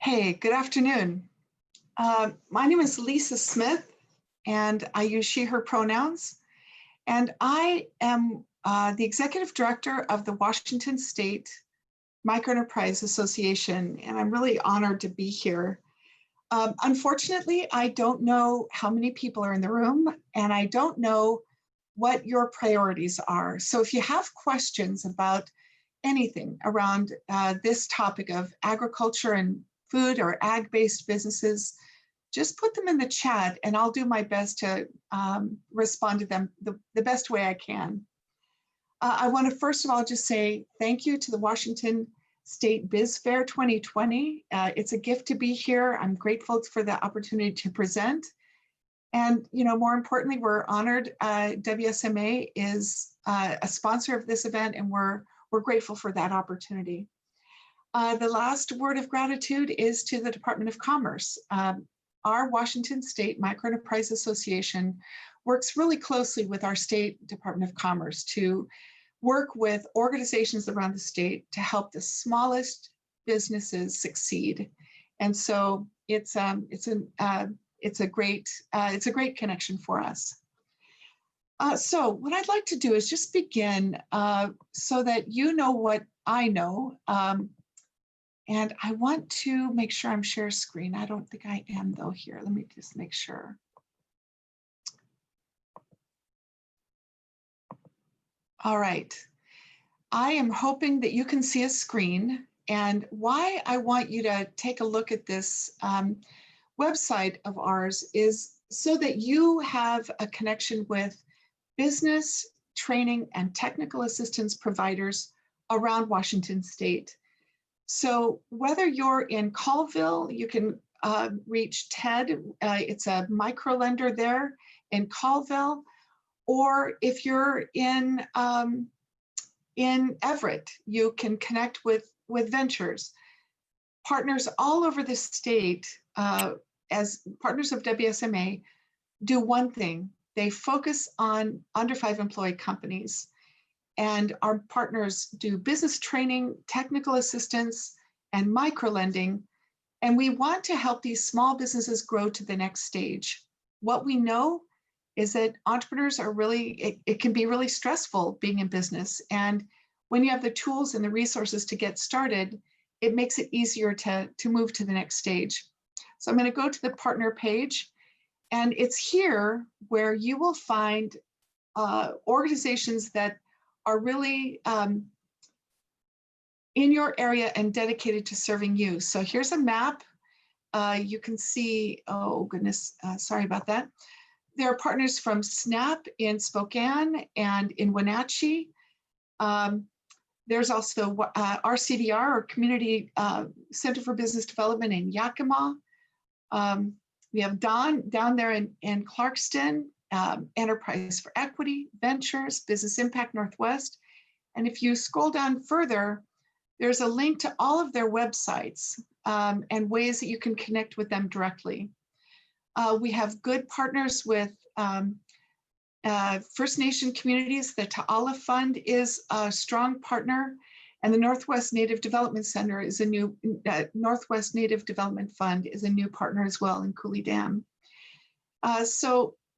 Hey, good afternoon. My name is Lisa Smith, and I use she, her pronouns. And I am the executive director of the Washington State Microenterprise Association, and I'm really honored to be here. Unfortunately, I don't know how many people are in the room, and I don't know what your priorities are. So if you have questions about anything around this topic of agriculture and food or ag-based businesses, just put them in the chat and I'll do my best to respond to them the best way I can. I want to first of all just say thank you to the Washington State Biz Fair 2020. It's a gift to be here. I'm grateful for the opportunity to present. And more importantly, we're honored WSMA is a sponsor of this event, and we're grateful for that opportunity. The last word of gratitude is to the Department of Commerce. Our Washington State Microenterprise Association works really closely with our State Department of Commerce to work with organizations around the state to help the smallest businesses succeed. And so it's a great connection for us. So what I'd like to do is just begin so that you know what I know. And I want to make sure I'm share screen. I don't think I am though here. Let me just make sure. All right. I am hoping that you can see a screen, and why I want you to take a look at this website of ours is so that you have a connection with business, training, and technical assistance providers around Washington State. So whether you're in Colville, you can reach Ted. It's a micro lender there in Colville, or if you're in Everett, you can connect with Ventures. Partners all over the state, as partners of WSMA, do one thing. They focus on under 5 employee companies. And our partners do business training, technical assistance, and microlending. And we want to help these small businesses grow to the next stage. What we know is that entrepreneurs are really, it can be really stressful being in business. And when you have the tools and the resources to get started, it makes it easier to move to the next stage. So I'm going to go to the partner page, and it's here where you will find organizations that are really in your area and dedicated to serving you. So here's a map. You can see, oh goodness, sorry about that. There are partners from SNAP in Spokane and in Wenatchee. There's also RCDR, or Community Center for Business Development, in Yakima. We have Don down there in Clarkston, Enterprise for Equity, Ventures, Business Impact Northwest. And if you scroll down further, there's a link to all of their websites and ways that you can connect with them directly. We have good partners with First Nation communities. The Ta'ala Fund is a strong partner, and the Northwest Native Development Center is a new, Northwest Native Development Fund is a new partner as well in Cooley Dam.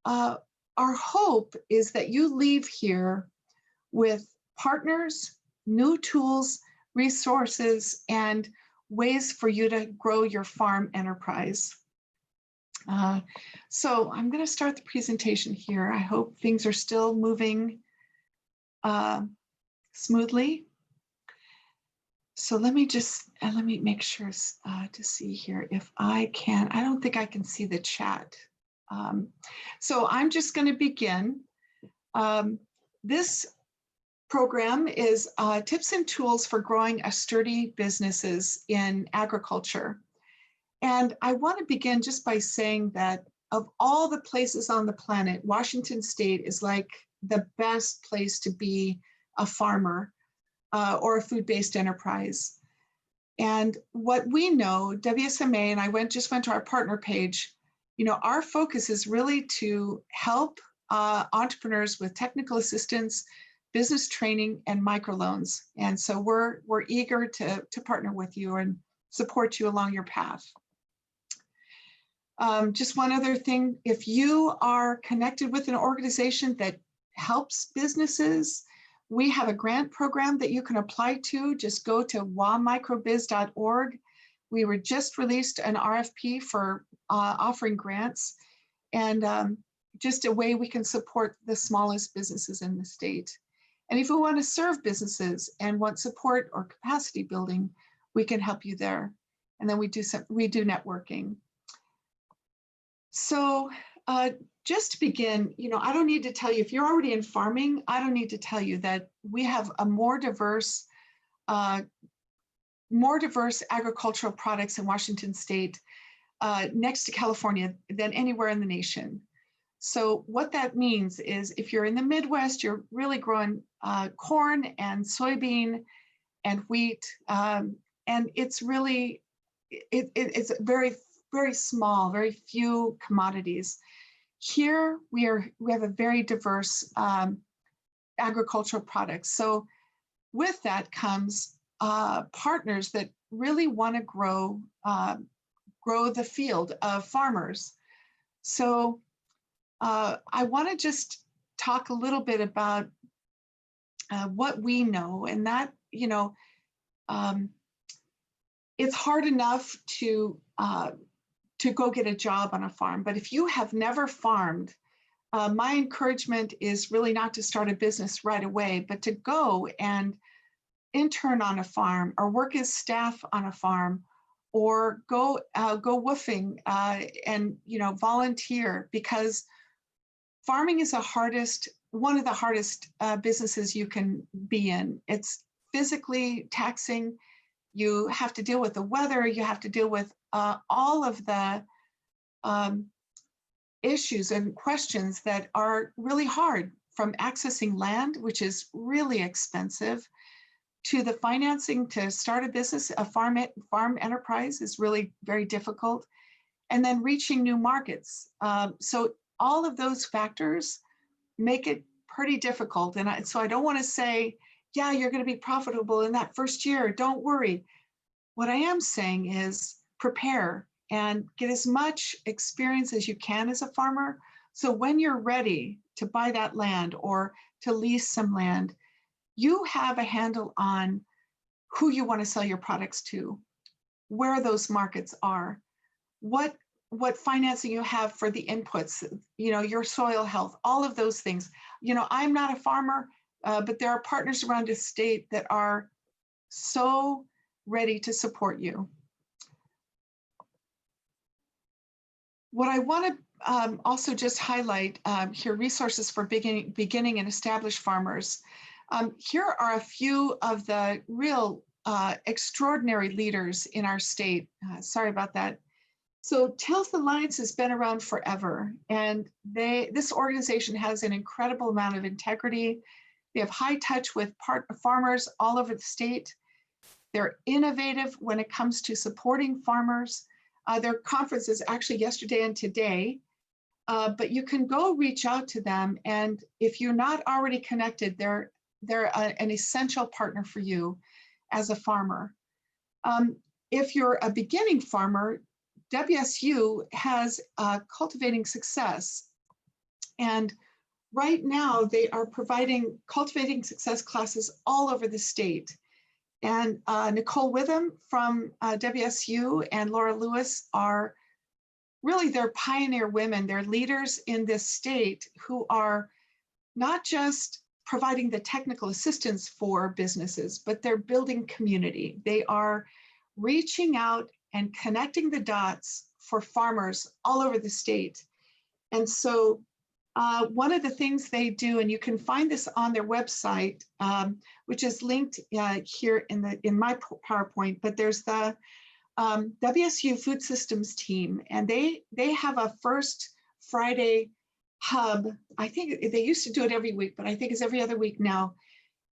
Our hope is that you leave here with partners, new tools, resources, and ways for you to grow your farm enterprise. So I'm going to start the presentation here. I hope things are still moving smoothly. So let me make sure to see here if I can. I don't think I can see the chat. So I'm just going to begin. This program is tips and tools for growing sturdy businesses in agriculture. And I want to begin just by saying that of all the places on the planet, Washington State is like the best place to be a farmer or a food-based enterprise. And what we know, WSMA, and I just went to our partner page, our focus is really to help entrepreneurs with technical assistance, business training, and microloans. And so we're eager to partner with you and support you along your path. Just one other thing, if you are connected with an organization that helps businesses, we have a grant program that you can apply to. Just go to wamicrobiz.org. We were just released an RFP for offering grants, and just a way we can support the smallest businesses in the state. And if you want to serve businesses and want support or capacity building, we can help you there. And then we do networking. So just to begin, I don't need to tell you, if you're already in farming, I don't need to tell you that we have a more diverse agricultural products in Washington state next to California than anywhere in the nation. So what that means is if you're in the Midwest, you're really growing corn and soybean and wheat. And it's really, it's very, very small, very few commodities. Here we have a very diverse agricultural products. So with that comes partners that really want to grow the field of farmers. So I want to just talk a little bit about what we know, and that, it's hard enough to go get a job on a farm, but if you have never farmed, my encouragement is really not to start a business right away, but to go and intern on a farm or work as staff on a farm, or go woofing and volunteer, because farming is one of the hardest businesses you can be in. It's physically taxing. You have to deal with the weather. You have to deal with all of the issues and questions that are really hard, from accessing land, which is really expensive, to the financing to start a business. A farm enterprise is really very difficult, and then reaching new markets. So all of those factors make it pretty difficult. And so I don't want to say, yeah, you're going to be profitable in that first year, don't worry. What I am saying is prepare and get as much experience as you can as a farmer. So when you're ready to buy that land or to lease some land, you have a handle on who you want to sell your products to, where those markets are, what financing you have for the inputs, your soil health, all of those things. I'm not a farmer, but there are partners around the state that are so ready to support you. What I want to also just highlight here, resources for beginning and established farmers. Here are a few of the real extraordinary leaders in our state. Sorry about that. So Tilth Alliance has been around forever, and this organization has an incredible amount of integrity. They have high touch with farmers all over the state. They're innovative when it comes to supporting farmers. Their conference is actually yesterday and today, but you can go reach out to them, and if you're not already connected, they're an essential partner for you as a farmer. If you're a beginning farmer, WSU has Cultivating Success. And right now they are providing Cultivating Success classes all over the state. And Nicole Witham from WSU and Laura Lewis are really, they're pioneer women. They're leaders in this state who are not just providing the technical assistance for businesses, but they're building community. They are reaching out and connecting the dots for farmers all over the state. And so one of the things they do, and you can find this on their website, which is linked here in my PowerPoint, but there's the WSU Food Systems team, and they have a first Friday hub. I think they used to do it every week, but I think it's every other week now.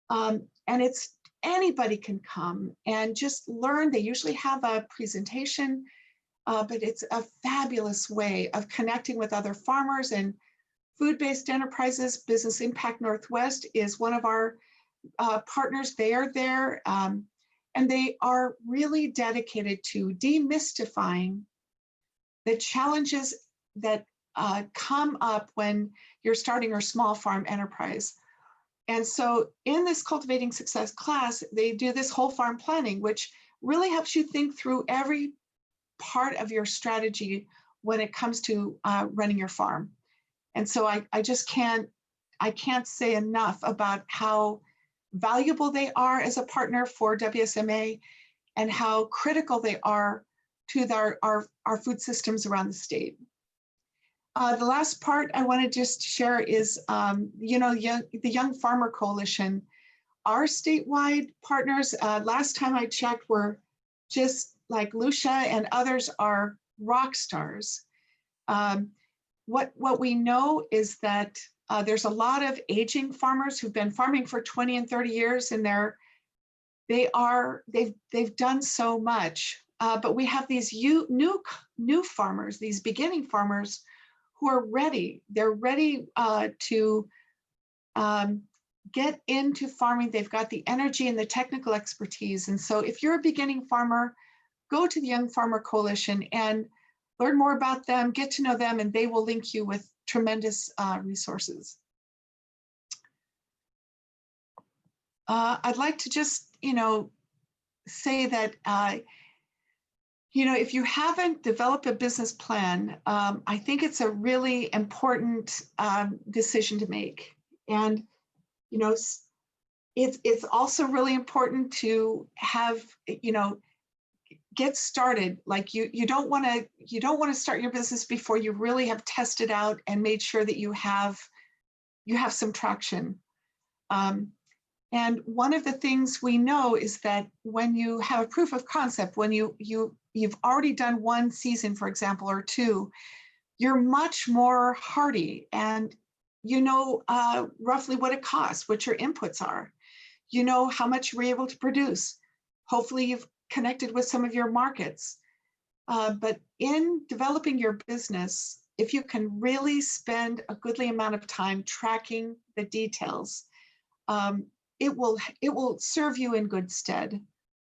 And it's anybody can come and just learn. They usually have a presentation, but it's a fabulous way of connecting with other farmers and food-based enterprises. Business Impact Northwest is one of our partners. They are there. And they are really dedicated to demystifying the challenges that come up when you're starting your small farm enterprise. And so in this Cultivating Success class, they do this whole farm planning, which really helps you think through every part of your strategy when it comes to running your farm. And so I just can't say enough about how valuable they are as a partner for WSMA and how critical they are to our food systems around the state. The last part I want to just share is, the Young Farmer Coalition. Our statewide partners, last time I checked, were just like Lucia and others are rock stars. What we know is that there's a lot of aging farmers who've been farming for 20 and 30 years, and they've done so much. But we have these new farmers, these beginning farmers, who are ready. They're ready to get into farming. They've got the energy and the technical expertise. And so if you're a beginning farmer, go to the Young Farmer Coalition and learn more about them, get to know them, and they will link you with tremendous resources. I'd like to just, say that, if you haven't developed a business plan, I think it's a really important decision to make. And, it's also really important to have, get started. Like you don't want to start your business before you really have tested out and made sure that you have some traction. And one of the things we know is that when you have a proof of concept, when you've already done one season, for example, or two, you're much more hardy, and you know roughly what it costs, what your inputs are. You know how much you're able to produce. Hopefully you've connected with some of your markets. But in developing your business, if you can really spend a goodly amount of time tracking the details, it will serve you in good stead.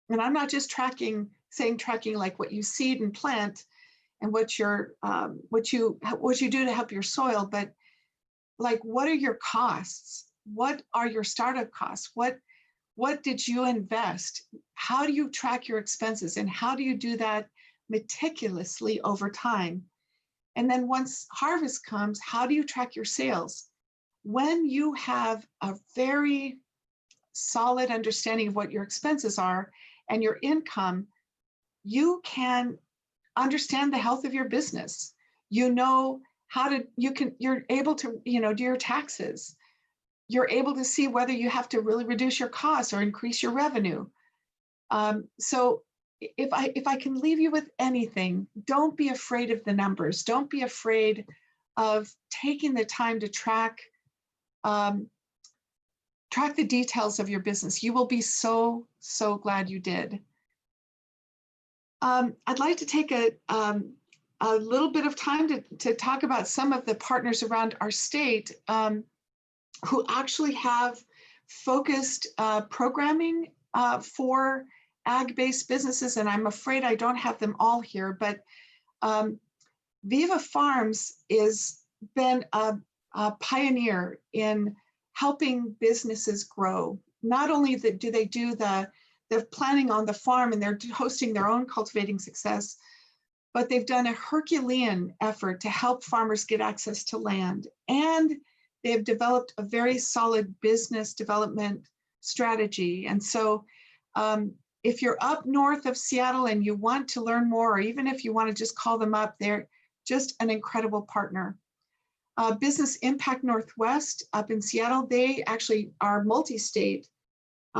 And I'm not just saying tracking like what you seed and plant and what you do to help your soil, but like, what are your costs? What are your startup costs? What did you invest? How do you track your expenses? And how do you do that meticulously over time? And then once harvest comes, how do you track your sales? When you have a very solid understanding of what your expenses are and your income, you can understand the health of your business. You know you're able to, do your taxes. You're able to see whether you have to really reduce your costs or increase your revenue. So if I can leave you with anything, don't be afraid of the numbers. Don't be afraid of taking the time to track the details of your business. You will be so glad you did. I'd like to take a little bit of time to talk about some of the partners around our state who actually have focused programming for ag-based businesses, and I'm afraid I don't have them all here, but Viva Farms has been a pioneer in helping businesses grow. Not only do they do the planning on the farm and they're hosting their own Cultivating Success, but they've done a Herculean effort to help farmers get access to land. And they have developed a very solid business development strategy. And so if you're up north of Seattle and you want to learn more, or even if you want to just call them up, they're just an incredible partner. Business Impact Northwest up in Seattle, they actually are multi-state.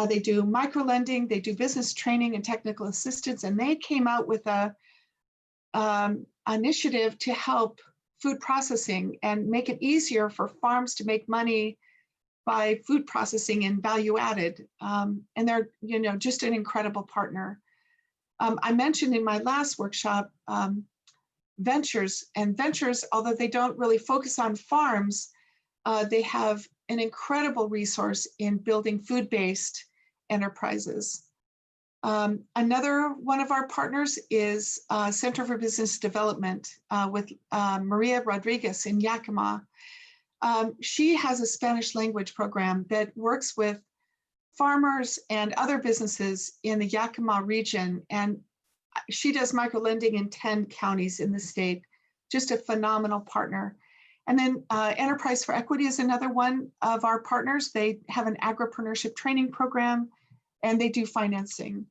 They do micro-lending, they do business training and technical assistance, and they came out with a initiative to help food processing and make it easier for farms to make money by food processing and value added. And they're, just an incredible partner. I mentioned in my last workshop, Ventures, although they don't really focus on farms, they have an incredible resource in building food-based enterprises. Another one of our partners is Center for Business Development with Maria Rodriguez in Yakima. She has a Spanish language program that works with farmers and other businesses in the Yakima region. And she does microlending in 10 counties in the state. Just a phenomenal partner. And then Enterprise for Equity is another one of our partners. They have an agripreneurship training program and they do financing.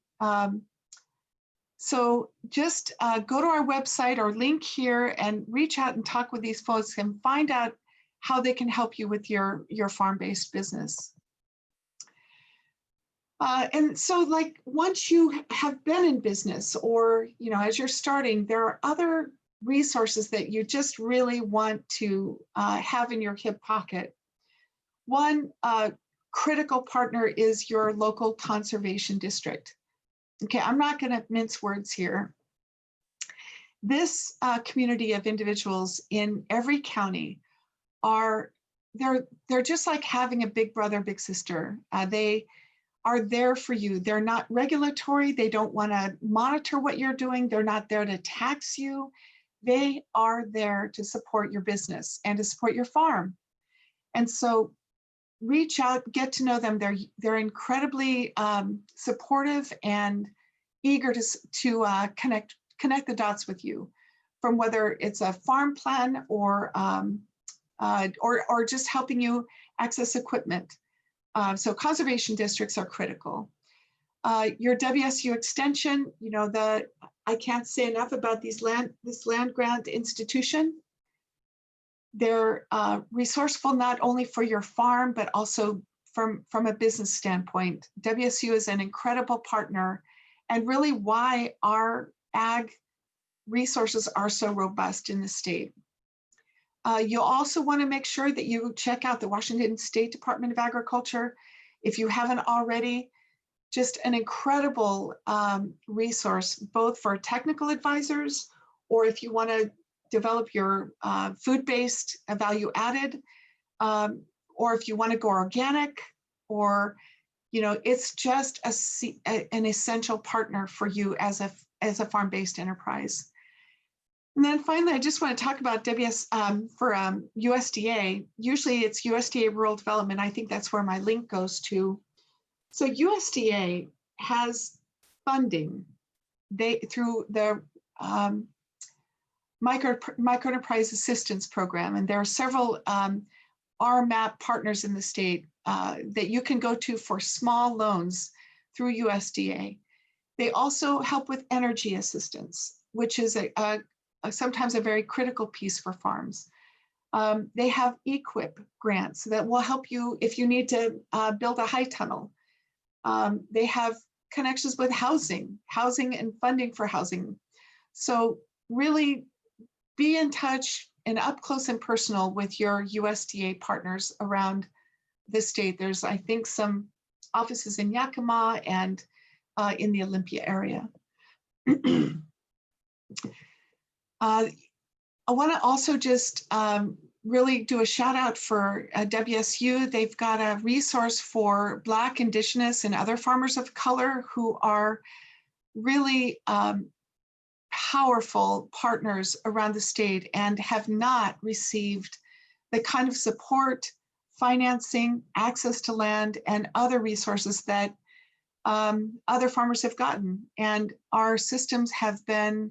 So just go to our website or link here and reach out and talk with these folks and find out how they can help you with your farm-based business. And so like once you have been in business or, you know, as you're starting, there are other resources that you just really want to have in your hip pocket. One critical partner is your local conservation district. Okay, I'm not going to mince words here. This community of individuals in every county they're just like having a big brother, big sister. They are there for you. They're not regulatory. They don't want to monitor what you're doing. They're not there to tax you. They are there to support your business and to support your farm. And so reach out, get to know them. They're incredibly supportive and eager to connect the dots with you, from whether it's a farm plan or just helping you access equipment. So conservation districts are critical. Your WSU extension, you know, I can't say enough about this land grant institution. They're resourceful not only for your farm, but also from a business standpoint. WSU is an incredible partner and really why our ag resources are so robust in the state. You'll also want to make sure that you check out the Washington State Department of Agriculture. If you haven't already, just an incredible resource, both for technical advisors, or if you want to develop your food-based value added, or if you want to go organic, or, you know, it's just an essential partner for you as a farm-based enterprise. And then finally, I just want to talk about USDA. Usually it's USDA Rural Development. I think that's where my link goes to. So USDA has funding through the Microenterprise Assistance Program. And there are several RMAP partners in the state that you can go to for small loans through USDA. They also help with energy assistance, which is sometimes a very critical piece for farms. They have EQIP grants that will help you if you need to build a high tunnel. They have connections with housing and funding for housing. So really be in touch and up close and personal with your USDA partners around the state. There's, I think, some offices in Yakima and in the Olympia area. I want to also just really do a shout out for WSU. They've got a resource for Black, Indigenous, and other farmers of color who are really powerful partners around the state and have not received the kind of support, financing, access to land, and other resources that other farmers have gotten. And our systems have been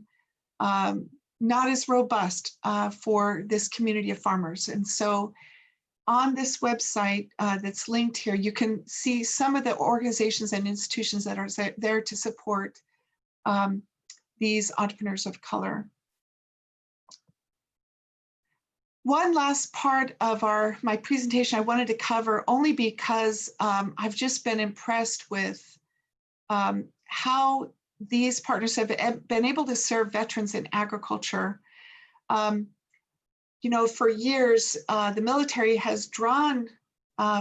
not as robust for this community of farmers. And so on this website that's linked here, you can see some of the organizations and institutions that are there to support these entrepreneurs of color. One last part of my presentation I wanted to cover, only because I've just been impressed with how these partners have been able to serve veterans in agriculture. You know, for years, the military has drawn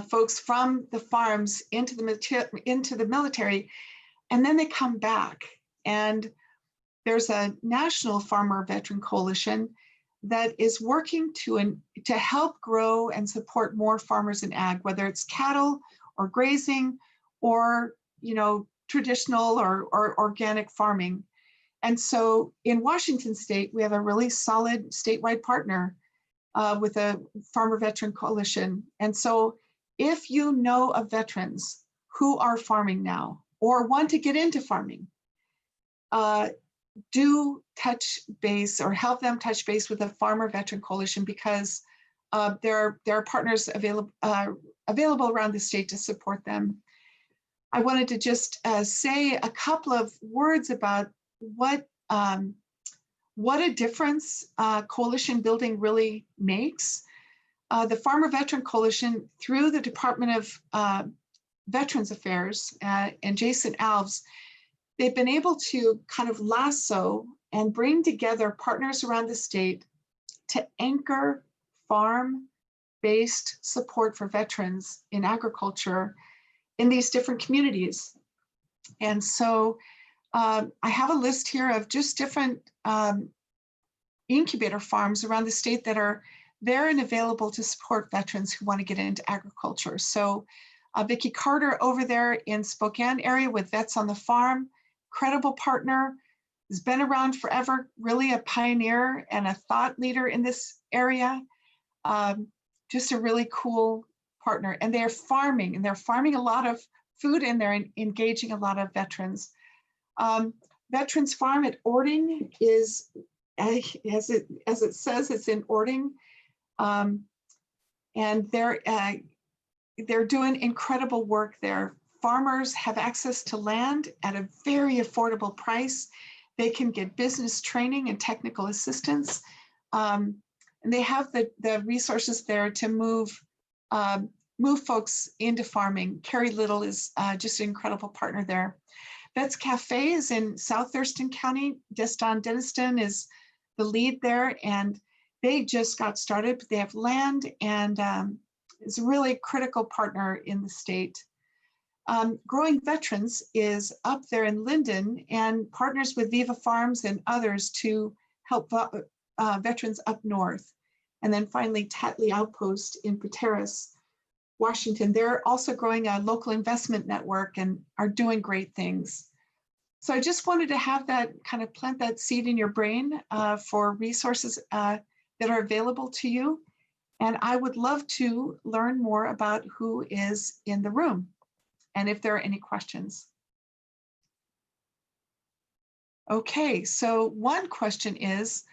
folks from the farms into the military, and then they come back. And there's a National Farmer Veteran Coalition that is working to help grow and support more farmers in ag, whether it's cattle or grazing or, you know, traditional or organic farming. And so in Washington state, we have a really solid statewide partner with a Farmer Veteran Coalition. And so if you know of veterans who are farming now or want to get into farming, do touch base or help them touch base with the Farmer Veteran Coalition, because there are partners available around the state to support them. I wanted to just say a couple of words about what a difference coalition building really makes. The Farmer Veteran Coalition, through the Department of Veterans Affairs and Jason Alves, they've been able to kind of lasso and bring together partners around the state to anchor farm-based support for veterans in agriculture in these different communities. And so I have a list here of just different incubator farms around the state that are there and available to support veterans who want to get into agriculture. So Vicki Carter over there in Spokane area with Vets on the Farm, credible partner, has been around forever, really a pioneer and a thought leader in this area. Just a really cool partner. And they're farming a lot of food in there and engaging a lot of veterans. Veterans Farm at Ording is, as it says, it's in Ording. And they're doing incredible work there. Farmers have access to land at a very affordable price. They can get business training and technical assistance. And they have the resources there to move folks into farming. Carrie Little is just an incredible partner there. Vets Cafe is in South Thurston County. Destin Deniston is the lead there, and they just got started, but they have land and is a really critical partner in the state. Growing Veterans is up there in Linden and partners with Viva Farms and others to help veterans up north. And then finally, Tatley Outpost in Pateros, Washington. They're also growing a local investment network and are doing great things. So I just wanted to have that kind of plant that seed in your brain for resources that are available to you. And I would love to learn more about who is in the room and if there are any questions. Okay, so one question is,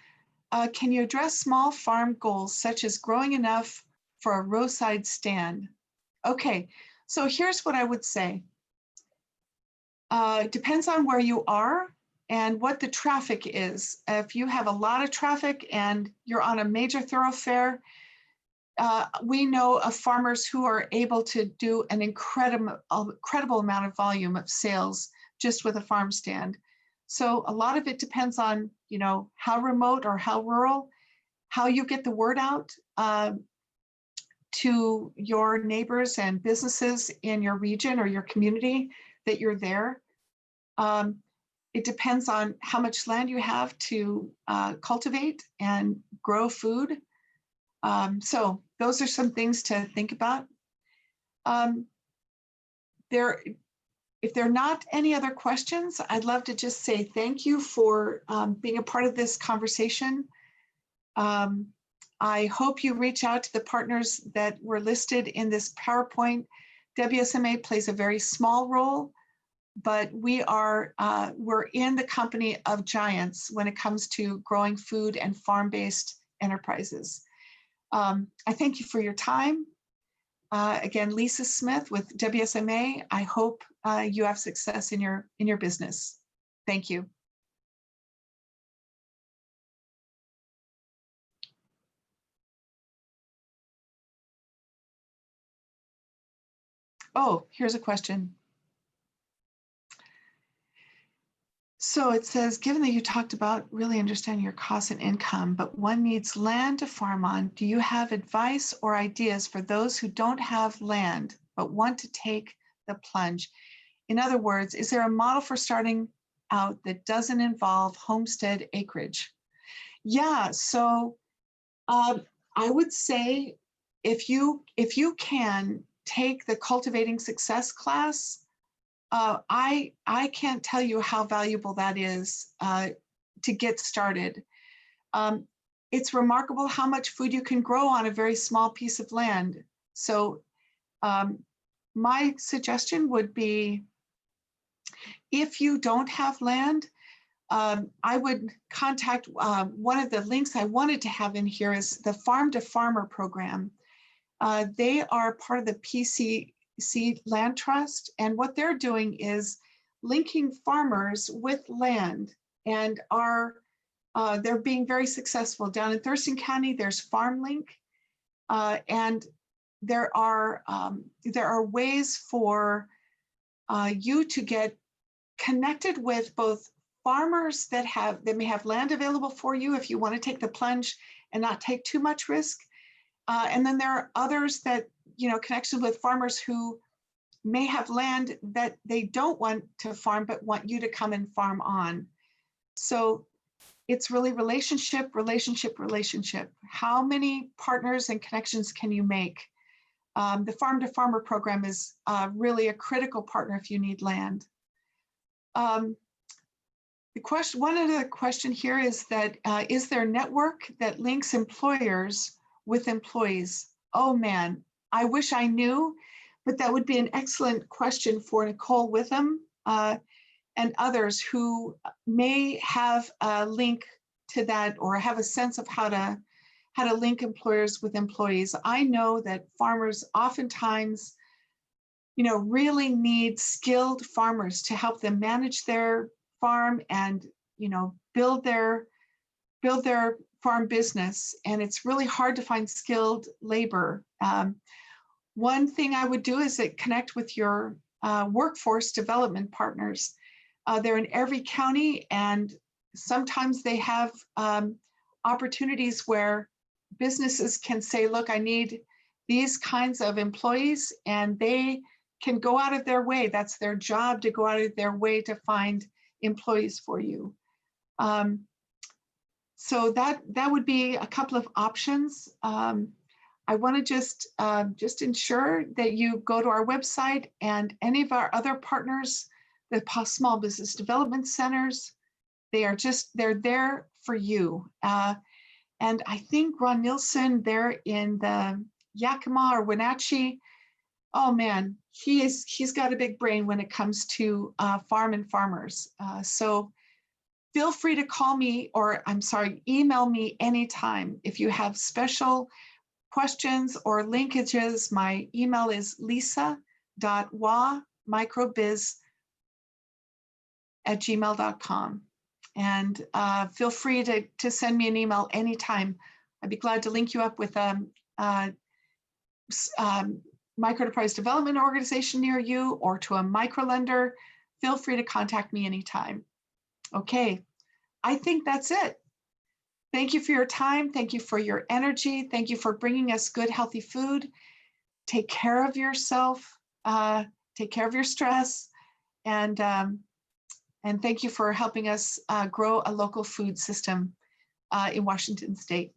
can you address small farm goals such as growing enough for a roadside stand? Okay, so here's what I would say. It depends on where you are and what the traffic is. If you have a lot of traffic and you're on a major thoroughfare, we know of farmers who are able to do an incredible amount of volume of sales just with a farm stand. So a lot of it depends on, you know, how remote or how rural, how you get the word out to your neighbors and businesses in your region or your community that you're there. It depends on how much land you have to cultivate and grow food. So those are some things to think about. If there are not any other questions, I'd love to just say thank you for being a part of this conversation. I hope you reach out to the partners that were listed in this PowerPoint. WSMA plays a very small role, but we're in the company of giants when it comes to growing food and farm-based enterprises. I thank you for your time. Again, Lisa Smith with WSMA. I hope you have success in your business. Thank you. Oh, here's a question. So it says, given that you talked about really understanding your costs and income, but one needs land to farm on, do you have advice or ideas for those who don't have land but want to take the plunge? In other words, is there a model for starting out that doesn't involve homestead acreage? Yeah, so I would say if you can take the Cultivating Success class, I can't tell you how valuable that is to get started. It's remarkable how much food you can grow on a very small piece of land. So my suggestion would be, if you don't have land, I would contact one of the links I wanted to have in here is the Farm to Farmer program. They are part of the PCC Land Trust, and what they're doing is linking farmers with land, and they're being very successful. Down in Thurston County, there's FarmLink, and there are ways for you to get connected with both farmers that may have land available for you if you want to take the plunge and not take too much risk. And then there are others that, connection with farmers who may have land that they don't want to farm, but want you to come and farm on. So it's really relationship. How many partners and connections can you make? The Farm to Farmer program is really a critical partner if you need land. One of the question here is that, is there a network that links employers with employees? Oh man, I wish I knew, but that would be an excellent question for Nicole Witham and others who may have a link to that or have a sense of how to link employers with employees. I know that farmers oftentimes, really need skilled farmers to help them manage their farm and, build their farm business. And it's really hard to find skilled labor. One thing I would do is connect with your workforce development partners. They're in every county, and sometimes they have opportunities where businesses can say, look, I need these kinds of employees, and they can go out of their way. That's their job, to go out of their way to find employees for you. So that would be a couple of options. I want to just ensure that you go to our website, and any of our other partners, the small business development centers, they're there for you. And I think Ron Nielsen, they're in the Yakima or Wenatchee. Oh man, he's got a big brain when it comes to farm and farmers. So feel free to call me, or email me anytime if you have special questions or linkages. My email is lisa.wa.microbiz@gmail.com. And feel free to send me an email anytime. I'd be glad to link you up with micro enterprise development organization near you, or to a microlender. Feel free to contact me anytime. Okay, I think that's it. Thank you for your time. Thank you for your energy. Thank you for bringing us good, healthy food. Take care of yourself. Take care of your stress. And thank you for helping us grow a local food system in Washington State.